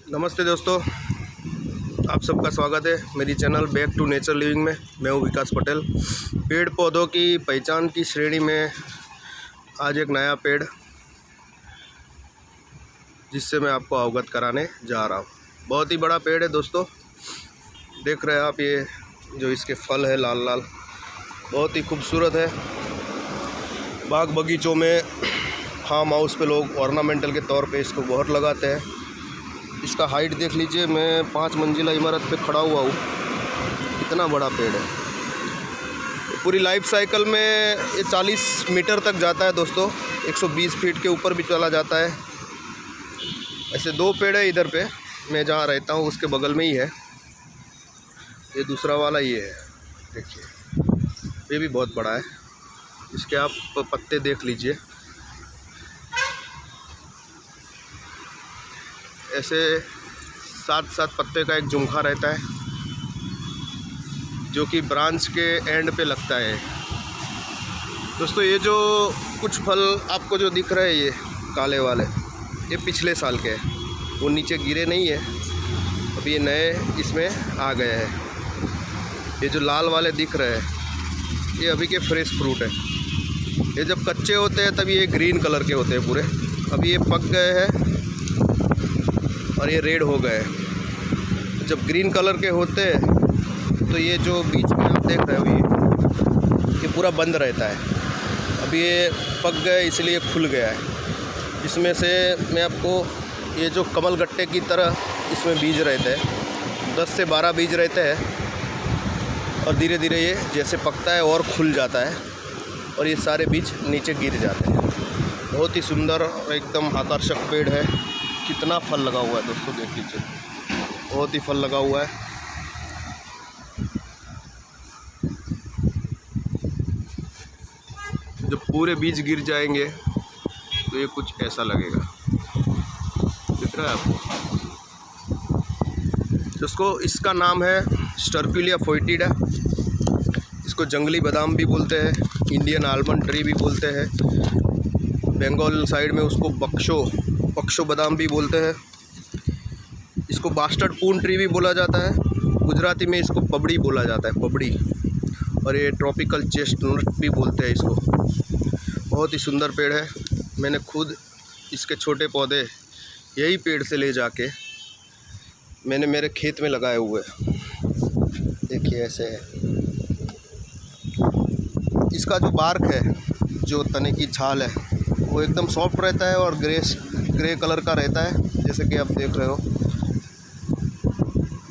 नमस्ते दोस्तों, आप सबका स्वागत है मेरी channel back to nature living में। मैं हूं विकास पटेल। पेड़ पौधों की पहचान की श्रेणी में आज एक नया पेड़ जिससे मैं आपको अवगत कराने जा रहा हूं। बहुत ही बड़ा पेड़ है दोस्तों, देख रहे हैं आप। ये जो इसके फल है लाल लाल, बहुत ही खूबसूरत है। बाग बगीचों में, फार्म हाउस पे लोग ऑर्नामेंटल के तौर पे इसको बहुत लगाते हैं। इसका हाइट देख लीजिए, मैं 5 मंजिला इमारत पे खड़ा हुआ हूँ, इतना बड़ा पेड़ है। पूरी लाइफ साइकिल में ये 40 मीटर तक जाता है दोस्तों, 120 फीट के ऊपर भी चला जाता है। ऐसे 2 पेड़ है इधर पे, मैं जहाँ रहता हूँ उसके बगल में ही है। ये दूसरा वाला ये है, देखिए ये भी बहुत बड़ा है। इसके आप पत्ते देख लीजिए, ऐसे 7-7 पत्ते का एक झुमखा रहता है जो कि ब्रांच के एंड पे लगता है। दोस्तों ये जो कुछ फल आपको जो दिख रहे हैं ये काले वाले, ये पिछले साल के हैं, वो नीचे गिरे नहीं है, अभी ये नए इसमें आ गए हैं। ये जो लाल वाले दिख रहे हैं ये अभी के फ्रेश फ्रूट है। ये जब कच्चे होते हैं तभी ये ग्रीन कलर के होते हैं पूरे, अभी ये पक गए हैं और ये रेड हो गए। जब ग्रीन कलर के होते हैं तो ये जो बीच में आप देख रहे हो ये पूरा बंद रहता है। अभी ये पक गए इसलिए खुल गया है। इसमें से मैं आपको, ये जो कमल गट्टे की तरह इसमें बीज रहते हैं, 10 से 12 बीज रहते हैं और धीरे धीरे ये जैसे पकता है और खुल जाता है और ये सारे बीज नीचे गिर जाते हैं। बहुत ही सुंदर और एकदम आकर्षक पेड़ है। कितना फल लगा हुआ है दोस्तों, देख लीजिए, बहुत ही फल लगा हुआ है। जब पूरे बीज गिर जाएंगे तो ये कुछ ऐसा लगेगा, दिख रहा है आपको दोस्तों। इसका नाम है स्टर्कुलिया फोइटिडा। इसको जंगली बादाम भी बोलते हैं, इंडियन आलमंड ट्री भी बोलते हैं, बंगाल साइड में उसको बक्शो बादाम भी बोलते हैं। इसको बास्टर्ड पून ट्री भी बोला जाता है, गुजराती में इसको पबड़ी बोला जाता है, पबड़ी। और ये ट्रॉपिकल चेस्टनट भी बोलते हैं इसको। बहुत ही सुंदर पेड़ है। मैंने खुद इसके छोटे पौधे यही पेड़ से ले जाके मैंने मेरे खेत में लगाए हुए हैं। देखिए ऐसे है। इसका जो बार्क है, जो तने की छाल है, वो एकदम सॉफ्ट रहता है और ग्रे कलर का रहता है, जैसे कि आप देख रहे हो।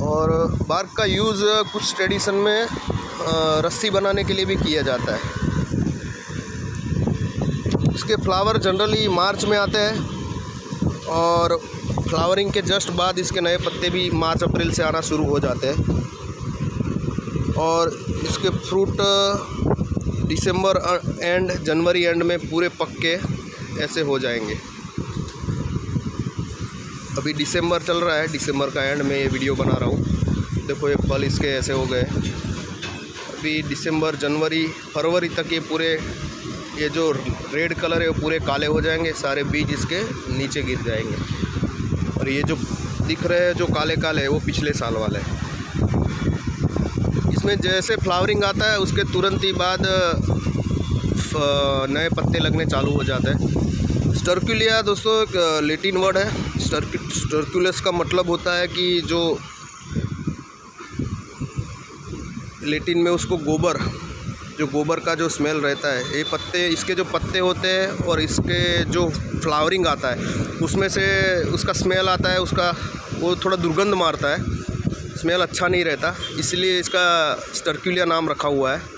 और बार्क का यूज़ कुछ ट्रेडिशन में रस्सी बनाने के लिए भी किया जाता है। इसके फ्लावर जनरली मार्च में आते हैं और फ्लावरिंग के जस्ट बाद इसके नए पत्ते भी मार्च अप्रैल से आना शुरू हो जाते हैं। और इसके fruit December and January and में पूरे पक के ऐसे हो जाएंगे। अभी दिसंबर चल रहा है, दिसंबर का एंड में ये वीडियो बना रहा हूँ। देखो ये फल इसके ऐसे हो गए। अभी दिसंबर जनवरी फरवरी तक ये पूरे, ये जो रेड कलर है वो पूरे काले हो जाएंगे, सारे बीज इसके नीचे गिर जाएंगे। और ये जो दिख रहे हैं जो काले काले, वो पिछले साल वाले हैं। इसमें जैसे फ्लावरिंग आता है उसके तुरंत ही बाद नए पत्ते लगने चालू हो जाते हैं। स्टर्कुलिया दोस्तों एक लैटिन वर्ड है। स्टर्कुलस का मतलब होता है कि जो लैटिन में उसको गोबर, जो गोबर का जो स्मेल रहता है, ये पत्ते, इसके जो पत्ते होते हैं और इसके जो फ्लावरिंग आता है उसमें से उसका स्मेल आता है, उसका वो थोड़ा दुर्गंध मारता है, स्मेल अच्छा नहीं रहता, इसलिए इसका स्टर्कुलिया नाम रखा हुआ है।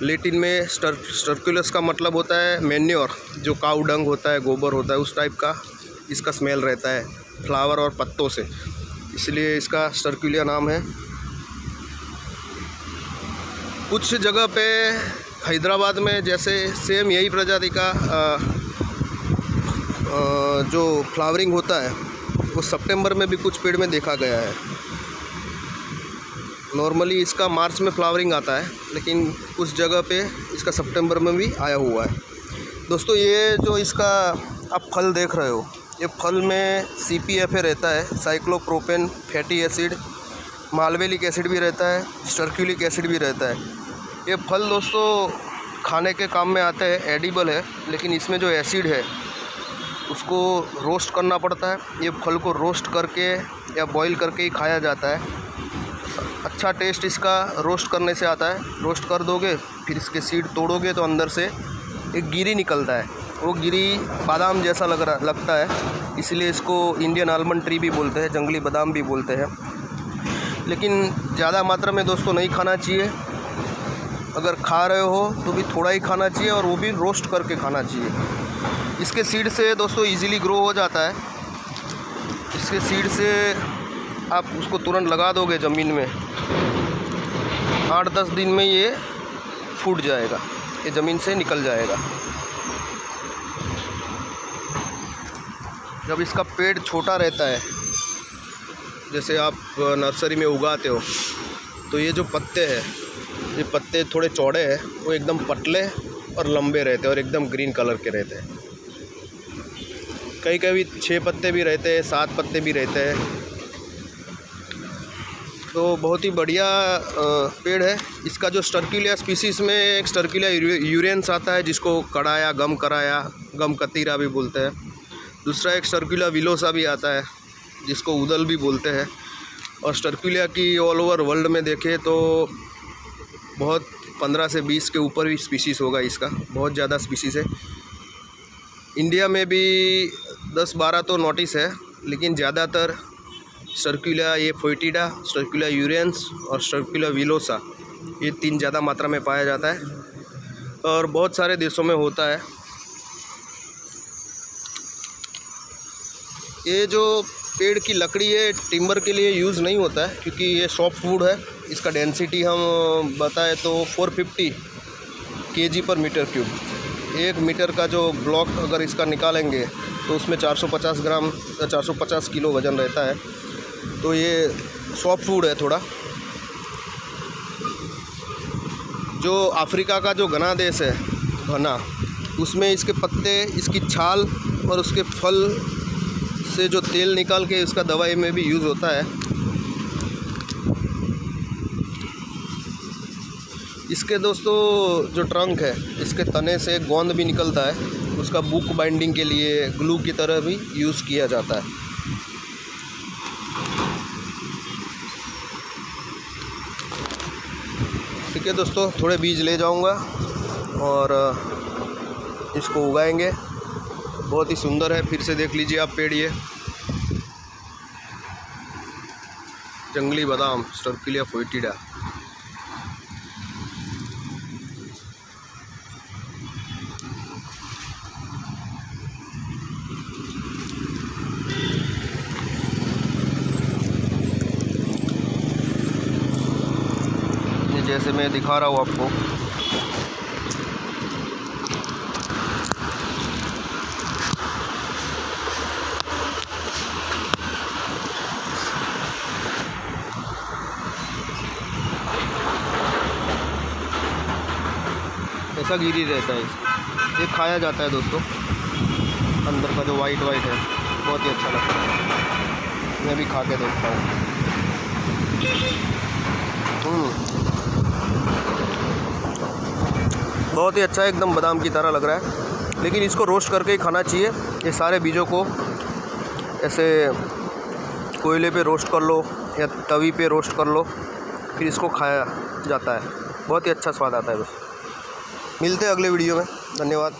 लैटिन में स्टर्कुलस का मतलब होता है मैन्योर, जो काऊ डंग होता है, गोबर होता है, उस टाइप का इसका स्मेल रहता है फ्लावर और पत्तों से, इसलिए इसका स्टर्कुलिया नाम है। कुछ जगह पे हैदराबाद में जैसे सेम यही प्रजाति का जो फ्लावरिंग होता है वो सितंबर में भी कुछ पेड़ में देखा गया है। नॉर्मली इसका मार्च में फ्लावरिंग आता है, लेकिन कुछ जगह पे इसका सितंबर में भी आया हुआ है। दोस्तों ये जो इसका आप फल देख रहे हो, ये फल में CPFA रहता है, साइक्लोप्रोपेन फैटी एसिड, मालवेलिक एसिड भी रहता है, स्टर्क्यूलिक एसिड भी रहता है। ये फल दोस्तों खाने के काम में आता है, एडिबल है, लेकिन इसमें जो एसिड है उसको रोस्ट करना पड़ता है। ये फल को रोस्ट करके या बॉईल करके ही खाया जाता है। अच्छा टेस्ट इसका रोस्ट करने से आता है। रोस्ट कर दोगे, फिर इसके सीड तोड़ोगे तो अंदर से एक गिरी निकलता है। वो गिरी बादाम जैसा लगता है, इसलिए इसको इंडियन आलमंड ट्री भी बोलते हैं, जंगली बादाम भी बोलते हैं। लेकिन ज़्यादा मात्रा में दोस्तों नहीं खाना चाहिए। अगर खा रहे हो तो भी थोड़ा ही खाना चाहिए, और वो भी रोस्ट करके खाना चाहिए। इसके सीड से दोस्तों इजीली ग्रो हो जाता है। इसके सीड से आप उसको तुरंत लगा दोगे ज़मीन में, 8-10 दिन में ये फूट जाएगा, ये ज़मीन से निकल जाएगा। जब इसका पेड़ छोटा रहता है, जैसे आप नर्सरी में उगाते हो, तो ये जो पत्ते हैं, ये पत्ते थोड़े चौड़े हैं, वो एकदम पतले और लंबे रहते हैं और एकदम ग्रीन कलर के रहते हैं। कई कभी 6 पत्ते भी रहते हैं, 7 पत्ते भी रहते हैं। तो बहुत ही बढ़िया पेड़ है। इसका जो स्टर्क्यूलिया स्पीसीज़ में एक स्टर्क्यूलिया यूरेंस आता है, जिसको कड़ाया, गम कतीरा भी बोलते हैं। दूसरा एक स्टर्क्यूलिया विलोसा भी आता है, जिसको उदल भी बोलते हैं। और स्टर्क्यूलिया की ऑल ओवर वर्ल्ड में देखें तो बहुत 15 से 20 के ऊपर भी स्पीसीज़ होगा इसका, बहुत ज़्यादा स्पीसीज़ है। इंडिया में भी 10-12 तो नोटिस है, लेकिन ज़्यादातर स्टर्क्यूलिया ये फोइटिडा, स्टर्क्यूलिया यूरेंस और स्टर्क्यूलिया विलोसा, ये 3 ज़्यादा मात्रा में पाया जाता है और बहुत सारे देशों में होता है। ये जो पेड़ की लकड़ी है, टिम्बर के लिए यूज़ नहीं होता है, क्योंकि ये सॉफ्ट वुड है। इसका डेंसिटी हम बताएं तो 450 kg/m3। 1 मीटर का जो ब्लॉक अगर इसका निकालेंगे तो उसमें 450 ग्राम, 450 किलो वज़न रहता है। तो ये सॉफ्ट वुड है थोड़ा। जो अफ्रीका का जो घना देश है, घना, उसमें इसके पत्ते, इसकी छाल और उसके फल से जो तेल निकाल के उसका दवाई में भी यूज़ होता है। इसके दोस्तों जो ट्रंक है, इसके तने से गोंद भी निकलता है, उसका बुक बाइंडिंग के लिए ग्लू की तरह भी यूज़ किया जाता है। ठीक है दोस्तों, थोड़े बीज ले जाऊंगा और इसको उगाएंगे। बहुत ही सुंदर है। फिर से देख लीजिए आप पेड़, ये जंगली बादाम स्टर्क्यूलिया फोइटिडा। ये जैसे मैं दिखा रहा हूँ आपको, ऐसा गिरी रहता है। ये खाया जाता है दोस्तों, अंदर का जो वाइट है, बहुत ही अच्छा लगता है। मैं भी खा के देखता हूँ। बहुत ही अच्छा, एकदम बादाम की तरह लग रहा है। लेकिन इसको रोस्ट करके ही खाना चाहिए। ये सारे बीजों को ऐसे कोयले पे रोस्ट कर लो या तवी पे रोस्ट कर लो, फिर इसको खाया जाता है। बहुत ही अच्छा स्वाद आता है। बस मिलते हैं अगले वीडियो में। धन्यवाद।